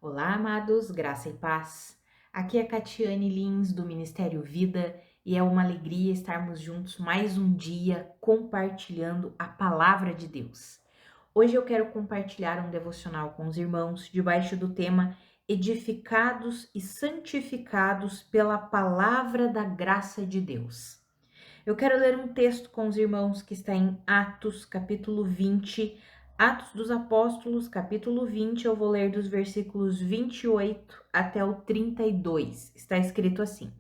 Olá, amados, graça e paz. Aqui é Catiane Lins, do Ministério Vida, e é uma alegria estarmos juntos mais um dia compartilhando a palavra de Deus. Hoje eu quero compartilhar um devocional com os irmãos debaixo do tema Edificados e Santificados pela Palavra da Graça de Deus. Eu quero ler um texto com os irmãos que está em Atos, capítulo 20. Atos dos Apóstolos, capítulo 20, eu vou ler dos versículos 28 até o 32. Está escrito assim: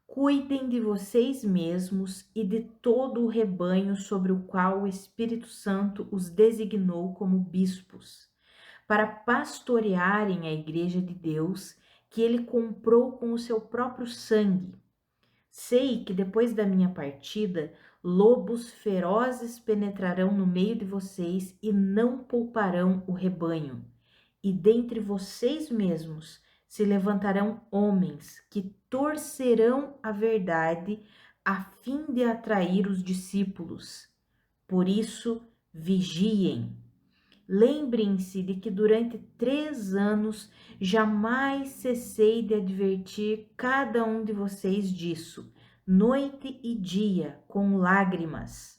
Cuidem de vocês mesmos e de todo o rebanho sobre o qual o Espírito Santo os designou como bispos, para pastorearem a igreja de Deus que ele comprou com o seu próprio sangue. Sei que depois da minha partida, lobos ferozes penetrarão no meio de vocês e não pouparão o rebanho. E dentre vocês mesmos se levantarão homens que torcerão a verdade a fim de atrair os discípulos. Por isso, vigiem. Lembrem-se de que durante 3 anos jamais cessei de advertir cada um de vocês disso, noite e dia, com lágrimas.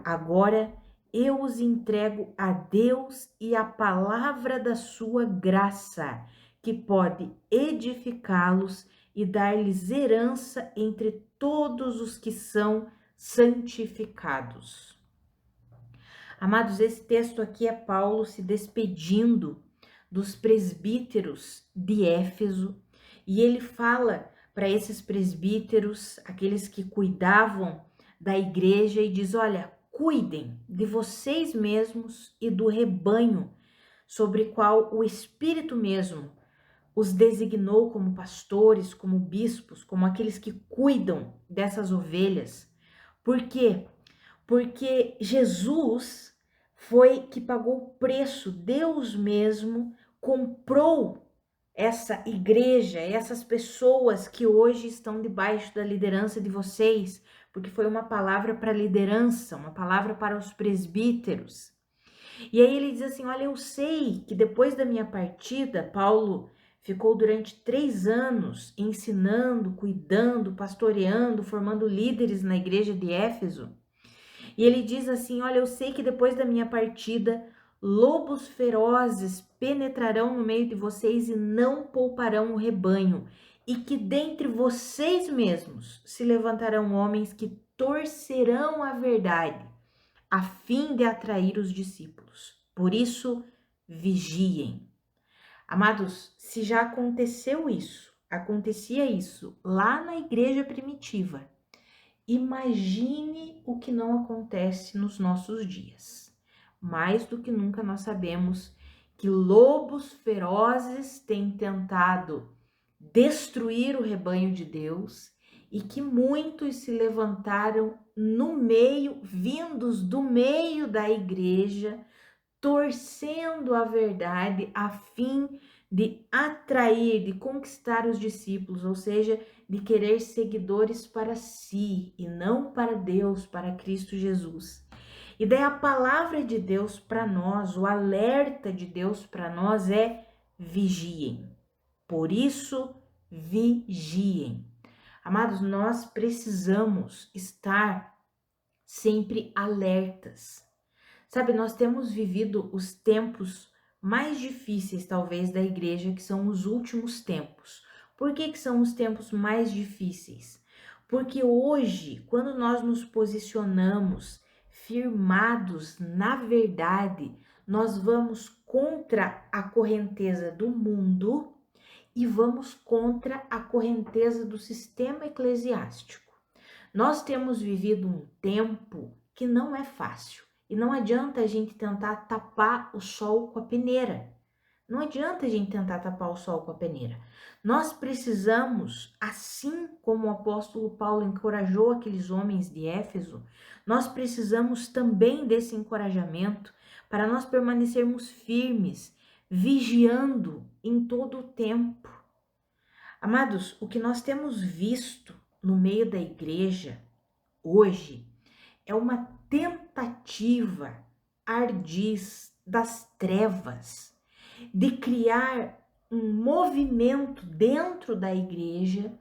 Agora eu os entrego a Deus e à palavra da sua graça, que pode edificá-los e dar-lhes herança entre todos os que são santificados. Amados, esse texto aqui é Paulo se despedindo dos presbíteros de Éfeso, e ele fala para esses presbíteros, aqueles que cuidavam da igreja, e diz: olha, cuidem de vocês mesmos e do rebanho sobre qual o Espírito mesmo os designou como pastores, como bispos, como aqueles que cuidam dessas ovelhas. Por quê? Porque Jesus foi que pagou o preço, Deus mesmo comprou essa igreja, essas pessoas que hoje estão debaixo da liderança de vocês, porque foi uma palavra para a liderança, uma palavra para os presbíteros. E aí ele diz assim: olha, eu sei que depois da minha partida, Paulo ficou durante 3 anos ensinando, cuidando, pastoreando, formando líderes na igreja de Éfeso. E ele diz assim: olha, eu sei que depois da minha partida, lobos ferozes penetrarão no meio de vocês e não pouparão o rebanho, e que dentre vocês mesmos se levantarão homens que torcerão a verdade, a fim de atrair os discípulos. Por isso, vigiem. Amados, se já aconteceu isso, acontecia isso lá na igreja primitiva, imagine o que não acontece nos nossos dias. Mais do que nunca nós sabemos que lobos ferozes têm tentado destruir o rebanho de Deus e que muitos se levantaram no meio, vindos do meio da igreja, torcendo a verdade a fim de atrair, de conquistar os discípulos, ou seja, de querer seguidores para si e não para Deus, para Cristo Jesus. E daí a palavra de Deus para nós, o alerta de Deus para nós é: vigiem. Por isso, vigiem. Amados, nós precisamos estar sempre alertas. Sabe, nós temos vivido os tempos mais difíceis, talvez, da igreja, que são os últimos tempos. Por que são os tempos mais difíceis? Porque hoje, quando nós nos posicionamos firmados na verdade, nós vamos contra a correnteza do mundo e vamos contra a correnteza do sistema eclesiástico. Nós temos vivido um tempo que não é fácil. E não adianta a gente tentar tapar o sol com a peneira. Não adianta a gente tentar tapar o sol com a peneira. Nós precisamos, assim como o apóstolo Paulo encorajou aqueles homens de Éfeso, nós precisamos também desse encorajamento para nós permanecermos firmes, vigiando em todo o tempo. Amados, o que nós temos visto no meio da igreja hoje é uma tentativa ardiz das trevas de criar um movimento dentro da igreja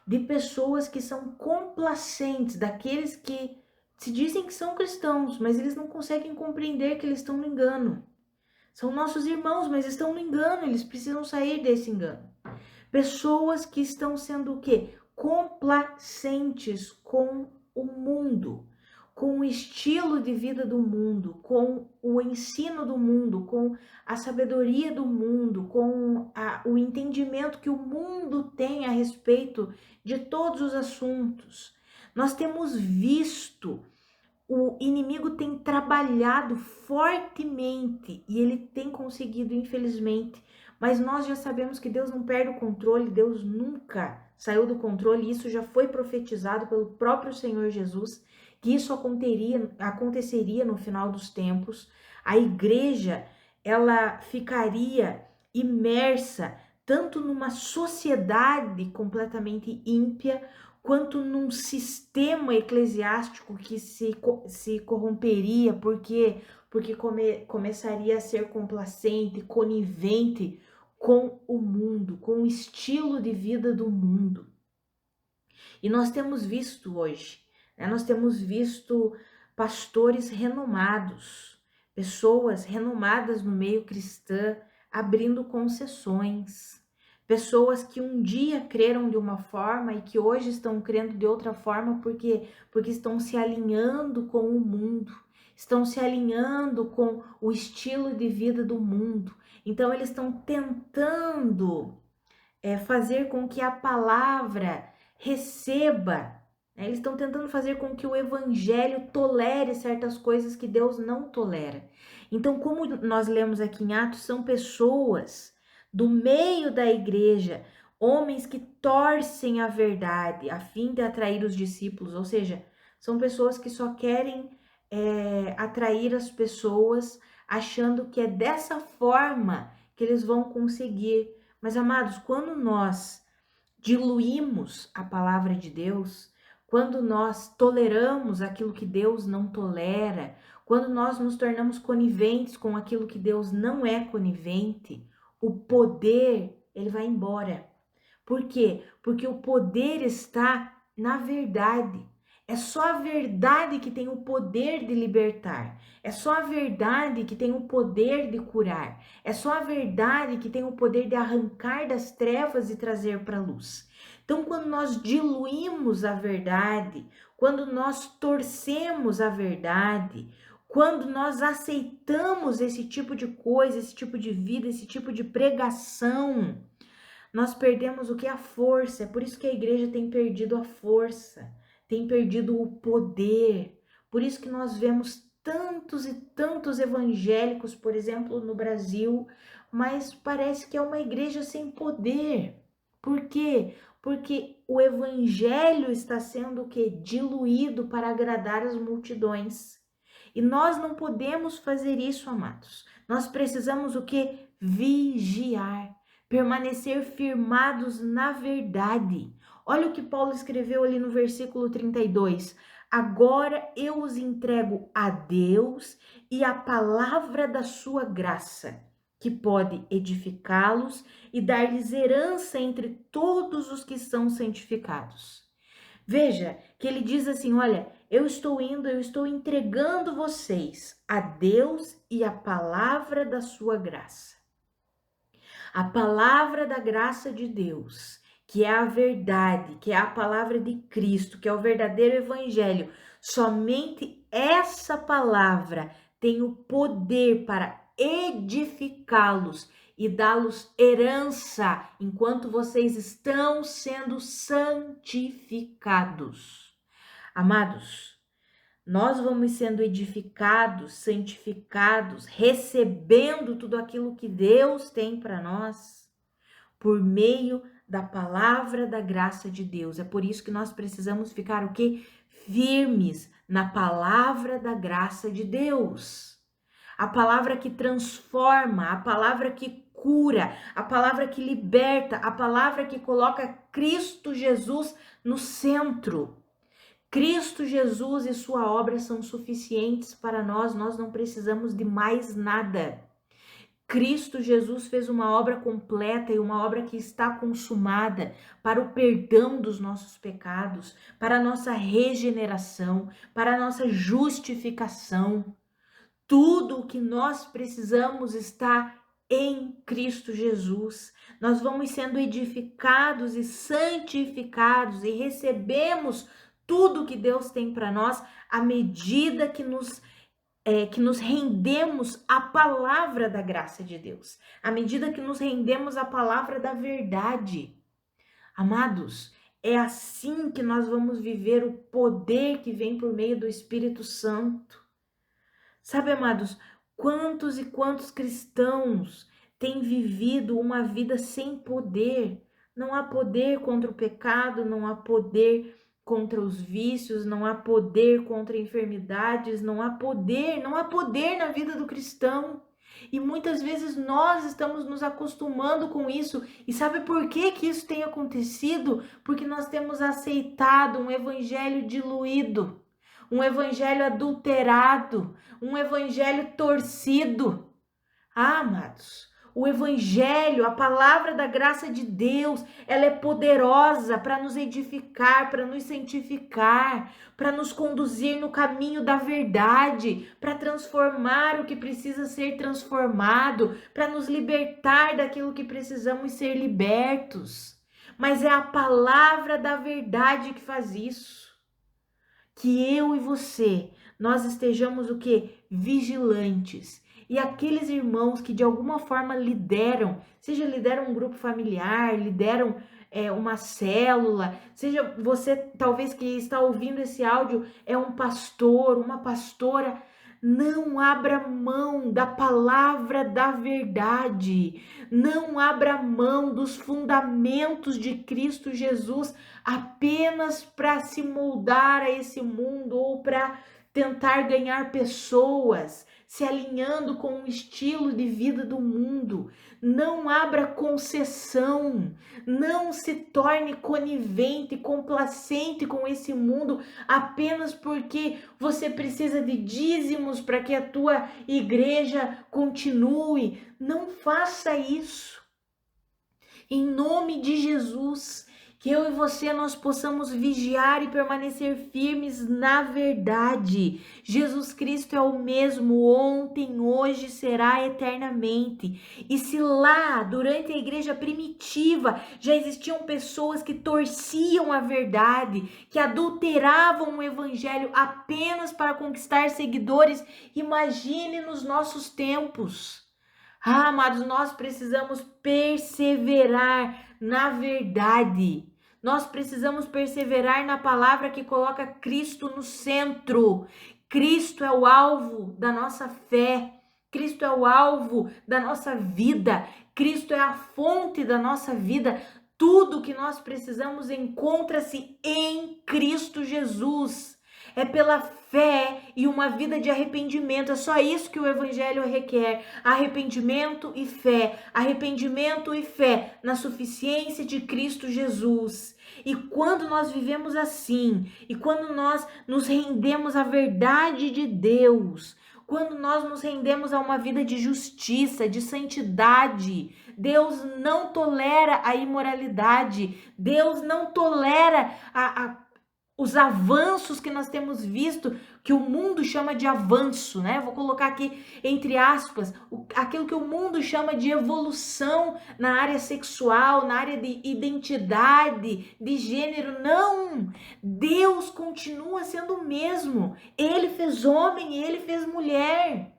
de pessoas que são complacentes, daqueles que se dizem que são cristãos, mas eles não conseguem compreender que eles estão no engano. São nossos irmãos, mas estão no engano, eles precisam sair desse engano. Pessoas que estão sendo o quê? Complacentes com o mundo, com o estilo de vida do mundo, com o ensino do mundo, com a sabedoria do mundo, com o entendimento que o mundo tem a respeito de todos os assuntos. Nós temos visto, o inimigo tem trabalhado fortemente e ele tem conseguido, infelizmente, mas nós já sabemos que Deus não perde o controle, Deus nunca saiu do controle, isso já foi profetizado pelo próprio Senhor Jesus, que isso aconteceria no final dos tempos. A igreja, ela ficaria imersa tanto numa sociedade completamente ímpia, quanto num sistema eclesiástico que se corromperia, porque começaria a ser complacente, conivente com o mundo, com o estilo de vida do mundo. E nós temos visto hoje, né? Nós temos visto pastores renomados, pessoas renomadas no meio cristão, abrindo concessões, pessoas que um dia creram de uma forma e que hoje estão crendo de outra forma porque estão se alinhando com o mundo, estão se alinhando com o estilo de vida do mundo. Então eles estão tentando fazer com que a palavra receba, né? Eles estão tentando fazer com que o evangelho tolere certas coisas que Deus não tolera. Então, como nós lemos aqui em Atos, são pessoas do meio da igreja, homens que torcem a verdade a fim de atrair os discípulos, ou seja, são pessoas que só querem atrair as pessoas, achando que é dessa forma que eles vão conseguir. Mas, amados, quando nós diluímos a palavra de Deus, quando nós toleramos aquilo que Deus não tolera, quando nós nos tornamos coniventes com aquilo que Deus não é conivente, o poder, ele vai embora. Por quê? Porque o poder está na verdade. É só a verdade que tem o poder de libertar. É só a verdade que tem o poder de curar. É só a verdade que tem o poder de arrancar das trevas e trazer para a luz. Então, quando nós diluímos a verdade, quando nós torcemos a verdade, quando nós aceitamos esse tipo de coisa, esse tipo de vida, esse tipo de pregação, nós perdemos o que? A força. É por isso que a igreja tem perdido a força, tem perdido o poder. Por isso que nós vemos tantos e tantos evangélicos, por exemplo, no Brasil, mas parece que é uma igreja sem poder. Por quê? Porque o evangelho está sendo o quê? Diluído para agradar as multidões. E nós não podemos fazer isso, amados. Nós precisamos o quê? Vigiar, permanecer firmados na verdade. Olha o que Paulo escreveu ali no versículo 32. Agora eu os entrego a Deus e a palavra da sua graça, que pode edificá-los e dar-lhes herança entre todos os que são santificados. Veja que ele diz assim, olha, eu estou entregando vocês a Deus e a palavra da sua graça. A palavra da graça de Deus, que é a verdade, que é a palavra de Cristo, que é o verdadeiro evangelho, somente essa palavra tem o poder para edificá-los e dá-los herança enquanto vocês estão sendo santificados. Amados, nós vamos sendo edificados, santificados, recebendo tudo aquilo que Deus tem para nós por meio da palavra da graça de Deus. É por isso que nós precisamos ficar o quê? Firmes na palavra da graça de Deus. A palavra que transforma, a palavra que cura, a palavra que liberta, a palavra que coloca Cristo Jesus no centro. Cristo Jesus e sua obra são suficientes para nós, nós não precisamos de mais nada. Cristo Jesus fez uma obra completa e uma obra que está consumada para o perdão dos nossos pecados, para a nossa regeneração, para a nossa justificação. Tudo o que nós precisamos está em Cristo Jesus. Nós vamos sendo edificados e santificados e recebemos tudo que Deus tem para nós à medida que nos rendemos à palavra da graça de Deus, à medida que nos rendemos à palavra da verdade. Amados, é assim que nós vamos viver o poder que vem por meio do Espírito Santo. Sabe, amados, quantos e quantos cristãos têm vivido uma vida sem poder? Não há poder contra o pecado, não há poder contra os vícios, não há poder contra enfermidades, não há poder na vida do cristão. E muitas vezes nós estamos nos acostumando com isso. E sabe por que que isso tem acontecido? Porque nós temos aceitado um evangelho diluído, um evangelho adulterado, um evangelho torcido. Ah, amados, o evangelho, a palavra da graça de Deus, ela é poderosa para nos edificar, para nos santificar, para nos conduzir no caminho da verdade, para transformar o que precisa ser transformado, para nos libertar daquilo que precisamos ser libertos. Mas é a palavra da verdade que faz isso. Que eu e você, nós estejamos o quê? Vigilantes. E aqueles irmãos que de alguma forma lideram, seja lideram um grupo familiar, lideram uma célula, seja você talvez que está ouvindo esse áudio é um pastor, uma pastora, não abra mão da palavra da verdade, não abra mão dos fundamentos de Cristo Jesus apenas para se moldar a esse mundo ou para tentar ganhar pessoas, se alinhando com o estilo de vida do mundo. Não abra concessão, não se torne conivente, complacente com esse mundo apenas porque você precisa de dízimos para que a tua igreja continue. Não faça isso. Em nome de Jesus, que eu e você nós possamos vigiar e permanecer firmes na verdade. Jesus Cristo é o mesmo ontem, hoje, será eternamente. E se lá, durante a igreja primitiva, já existiam pessoas que torciam a verdade, que adulteravam o evangelho apenas para conquistar seguidores, imagine nos nossos tempos. Ah, amados, nós precisamos perseverar na verdade. Nós precisamos perseverar na palavra que coloca Cristo no centro. Cristo é o alvo da nossa fé. Cristo é o alvo da nossa vida. Cristo é a fonte da nossa vida. Tudo que nós precisamos encontra-se em Cristo Jesus. É pela fé e uma vida de arrependimento. É só isso que o evangelho requer. Arrependimento e fé. Arrependimento e fé na suficiência de Cristo Jesus. E quando nós vivemos assim, e quando nós nos rendemos à verdade de Deus, quando nós nos rendemos a uma vida de justiça, de santidade, Deus não tolera a imoralidade. Deus não tolera os avanços que nós temos visto, que o mundo chama de avanço, né? Vou colocar aqui entre aspas, aquilo que o mundo chama de evolução na área sexual, na área de identidade, de gênero. Não! Deus continua sendo o mesmo. Ele fez homem e ele fez mulher.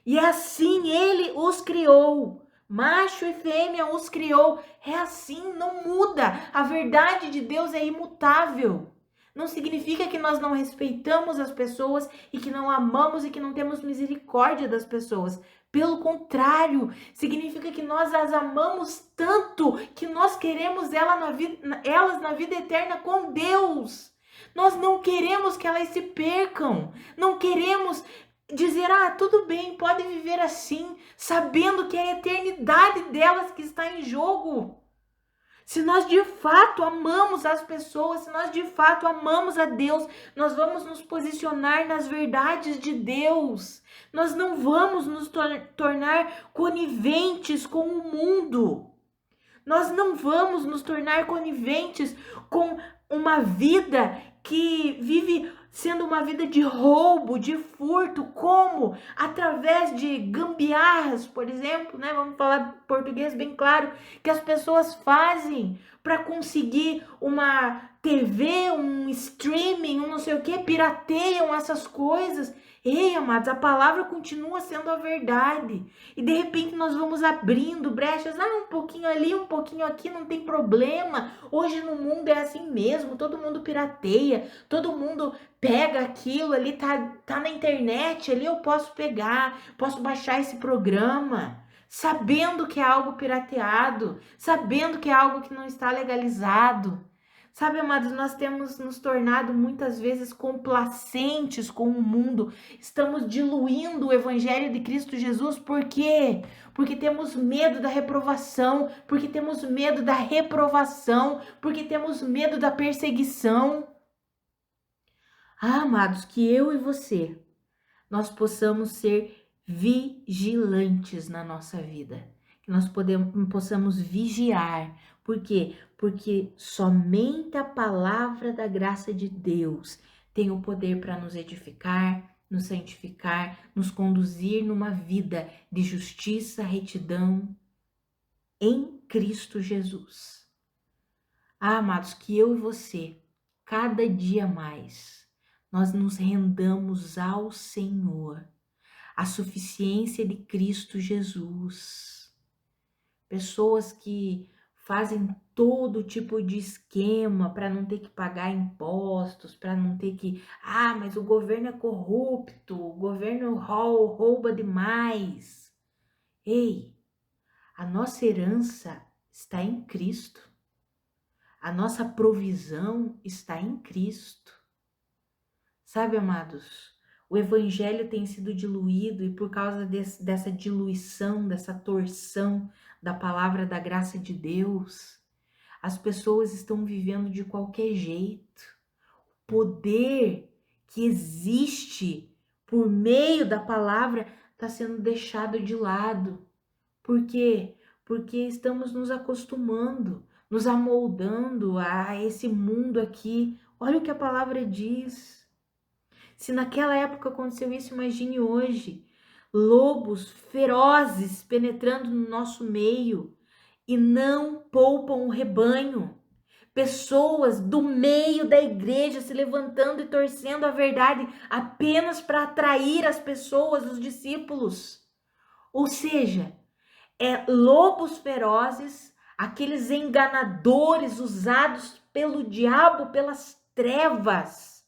E assim ele os criou. Macho e fêmea os criou. É assim, não muda. A verdade de Deus é imutável. Não significa que nós não respeitamos as pessoas e que não amamos e que não temos misericórdia das pessoas. Pelo contrário, significa que nós as amamos tanto que nós queremos elas na vida eterna com Deus. Nós não queremos que elas se percam. Não queremos dizer, tudo bem, pode viver assim, sabendo que é a eternidade delas que está em jogo. Se nós de fato amamos as pessoas, se nós de fato amamos a Deus, nós vamos nos posicionar nas verdades de Deus. Nós não vamos nos tornar coniventes com o mundo. Nós não vamos nos tornar coniventes com uma vida que vive sendo uma vida de roubo, de furto, como? Através de gambiarras, por exemplo, né? Vamos falar português bem claro, que as pessoas fazem para conseguir uma TV, um streaming, um não sei o que, pirateiam essas coisas. Ei, amados, a palavra continua sendo a verdade. E de repente nós vamos abrindo brechas, um pouquinho ali, um pouquinho aqui, não tem problema. Hoje no mundo é assim mesmo, todo mundo pirateia, todo mundo pega aquilo ali, tá na internet, ali eu posso pegar, posso baixar esse programa, sabendo que é algo pirateado, sabendo que é algo que não está legalizado. Sabe, amados, nós temos nos tornado muitas vezes complacentes com o mundo. Estamos diluindo o evangelho de Cristo Jesus. Por quê? Porque temos medo da reprovação, porque temos medo da reprovação, porque temos medo da perseguição. Amados, que eu e você, nós possamos ser vigilantes na nossa vida. Que nós possamos vigiar. Por quê? Porque somente a palavra da graça de Deus tem o poder para nos edificar, nos santificar, nos conduzir numa vida de justiça, retidão em Cristo Jesus. Amados, que eu e você, cada dia mais, nós nos rendamos ao Senhor, a suficiência de Cristo Jesus. Pessoas que fazem todo tipo de esquema para não ter que pagar impostos, para não ter que, mas o governo é corrupto, o governo rouba demais. Ei, a nossa herança está em Cristo. A nossa provisão está em Cristo. Sabe, amados, o evangelho tem sido diluído e por causa dessa diluição, dessa torção da palavra da graça de Deus, as pessoas estão vivendo de qualquer jeito. O poder que existe por meio da palavra está sendo deixado de lado. Por quê? Porque estamos nos acostumando, nos amoldando a esse mundo aqui. Olha o que a palavra diz. Se naquela época aconteceu isso, imagine hoje. Lobos ferozes penetrando no nosso meio e não poupam o rebanho. Pessoas do meio da igreja se levantando e torcendo a verdade apenas para atrair as pessoas, os discípulos. Ou seja, lobos ferozes, aqueles enganadores usados pelo diabo, pelas trevas,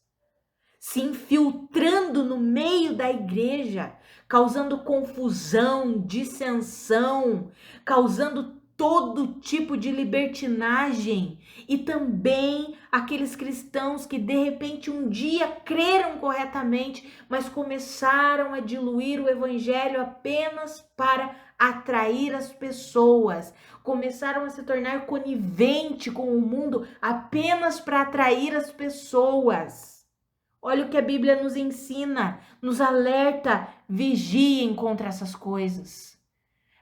se infiltrando no meio da igreja, causando confusão, dissensão, causando todo tipo de libertinagem. E também aqueles cristãos que de repente um dia creram corretamente, mas começaram a diluir o evangelho apenas para atrair as pessoas, começaram a se tornar conivente com o mundo apenas para atrair as pessoas. Olha o que a Bíblia nos ensina, nos alerta, vigiem contra essas coisas.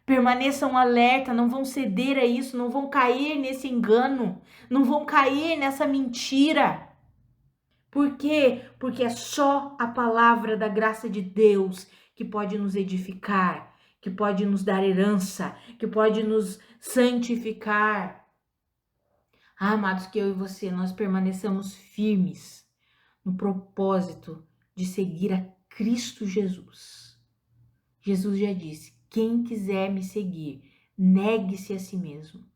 Permaneçam alerta, não vão ceder a isso, não vão cair nesse engano, não vão cair nessa mentira. Por quê? Porque é só a palavra da graça de Deus que pode nos edificar, que pode nos dar herança, que pode nos santificar. Amados, que eu e você, nós permaneçamos firmes no propósito de seguir a Cristo Jesus. Jesus já disse, quem quiser me seguir, negue-se a si mesmo,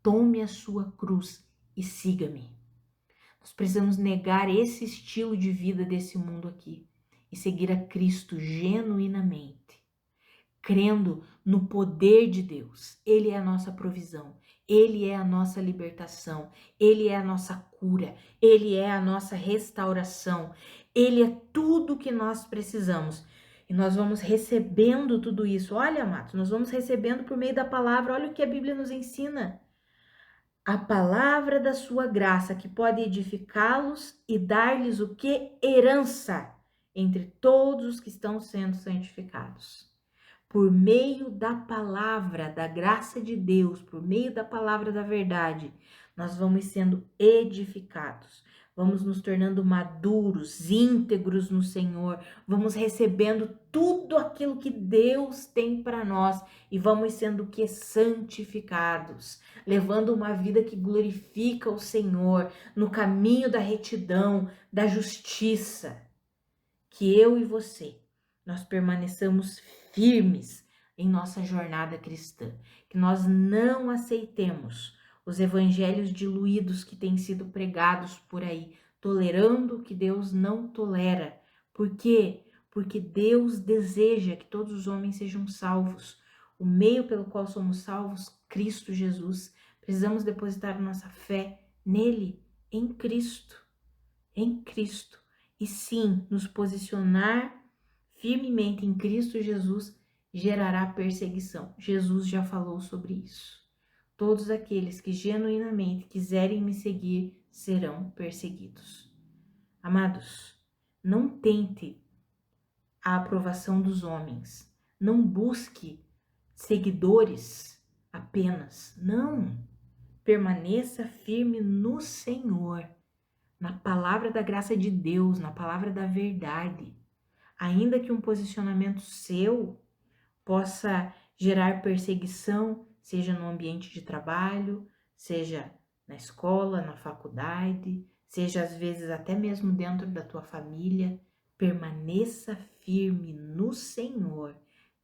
tome a sua cruz e siga-me. Nós precisamos negar esse estilo de vida desse mundo aqui e seguir a Cristo genuinamente, crendo no poder de Deus. Ele é a nossa provisão, Ele é a nossa libertação, Ele é a nossa cura, Ele é a nossa restauração, Ele é tudo que nós precisamos. E nós vamos recebendo tudo isso. Olha, amados, nós vamos recebendo por meio da palavra. Olha o que a Bíblia nos ensina. a palavra da sua graça que pode edificá-los e dar-lhes o que? Herança entre todos os que estão sendo santificados. Por meio da palavra, da graça de Deus, por meio da palavra da verdade, nós vamos sendo edificados, vamos nos tornando maduros, íntegros no Senhor, vamos recebendo tudo aquilo que Deus tem para nós e vamos sendo que santificados, levando uma vida que glorifica o Senhor, no caminho da retidão, da justiça. Que eu e você, nós permaneçamos firmes em nossa jornada cristã, que nós não aceitemos os evangelhos diluídos que têm sido pregados por aí, tolerando o que Deus não tolera. Por quê? Porque Deus deseja que todos os homens sejam salvos. O meio pelo qual somos salvos, Cristo Jesus. Precisamos depositar nossa fé nele, em Cristo. Em Cristo. E sim, nos posicionar firmemente em Cristo Jesus gerará perseguição. Jesus já falou sobre isso. Todos aqueles que genuinamente quiserem me seguir serão perseguidos. Amados, não tente a aprovação dos homens. Não busque seguidores apenas. Não. Permaneça firme no Senhor, na palavra da graça de Deus, na palavra da verdade. Ainda que um posicionamento seu possa gerar perseguição, seja no ambiente de trabalho, seja na escola, na faculdade, seja às vezes até mesmo dentro da tua família, permaneça firme no Senhor,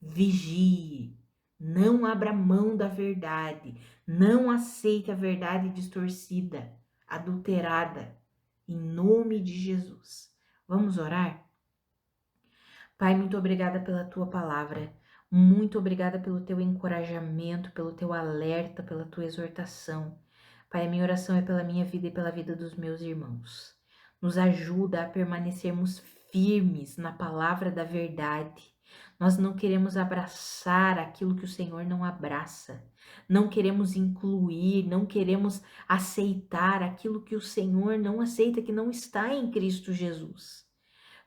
vigie, não abra mão da verdade, não aceite a verdade distorcida, adulterada, em nome de Jesus. Vamos orar? Pai, muito obrigada pela tua palavra, muito obrigada pelo teu encorajamento, pelo teu alerta, pela tua exortação. Pai, a minha oração é pela minha vida e pela vida dos meus irmãos. Nos ajuda a permanecermos firmes na palavra da verdade. Nós não queremos abraçar aquilo que o Senhor não abraça. Não queremos incluir, não queremos aceitar aquilo que o Senhor não aceita, que não está em Cristo Jesus.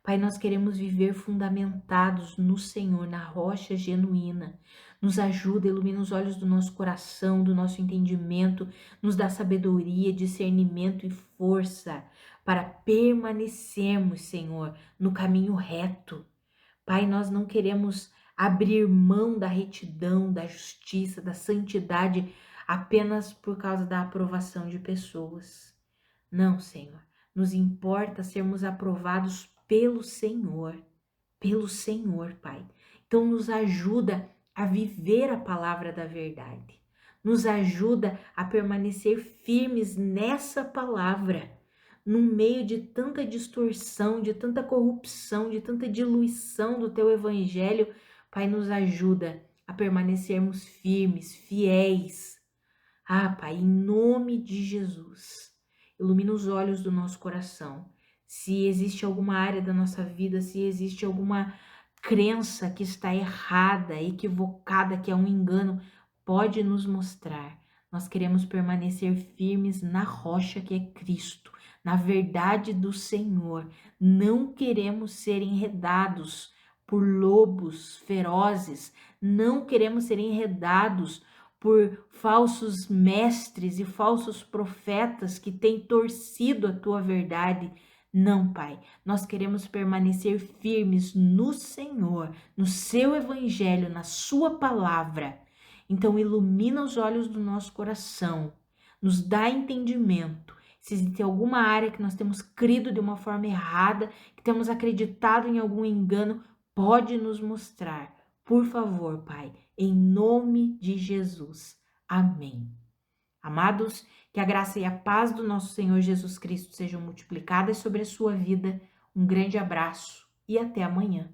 Pai, nós queremos viver fundamentados no Senhor, na rocha genuína. Nos ajuda, ilumina os olhos do nosso coração, do nosso entendimento, nos dá sabedoria, discernimento e força para permanecermos, Senhor, no caminho reto. Pai, nós não queremos abrir mão da retidão, da justiça, da santidade apenas por causa da aprovação de pessoas. Não, Senhor, nos importa sermos aprovados pelo Senhor, Pai. Então nos ajuda a viver a palavra da verdade. Nos ajuda a permanecer firmes nessa palavra, no meio de tanta distorção, de tanta corrupção, de tanta diluição do teu evangelho. Pai, nos ajuda a permanecermos firmes, fiéis. Pai, em nome de Jesus, ilumina os olhos do nosso coração. Se existe alguma área da nossa vida, se existe alguma crença que está errada, equivocada, que é um engano, pode nos mostrar. Nós queremos permanecer firmes na rocha que é Cristo, na verdade do Senhor. Não queremos ser enredados por lobos ferozes, não queremos ser enredados por falsos mestres e falsos profetas que têm torcido a tua verdade. Não, Pai, nós queremos permanecer firmes no Senhor, no seu evangelho, na sua palavra. Então ilumina os olhos do nosso coração, nos dá entendimento. Se existe alguma área que nós temos crido de uma forma errada, que temos acreditado em algum engano, pode nos mostrar. Por favor, Pai, em nome de Jesus. Amém. Amados, que a graça e a paz do nosso Senhor Jesus Cristo sejam multiplicadas sobre a sua vida. Um grande abraço e até amanhã.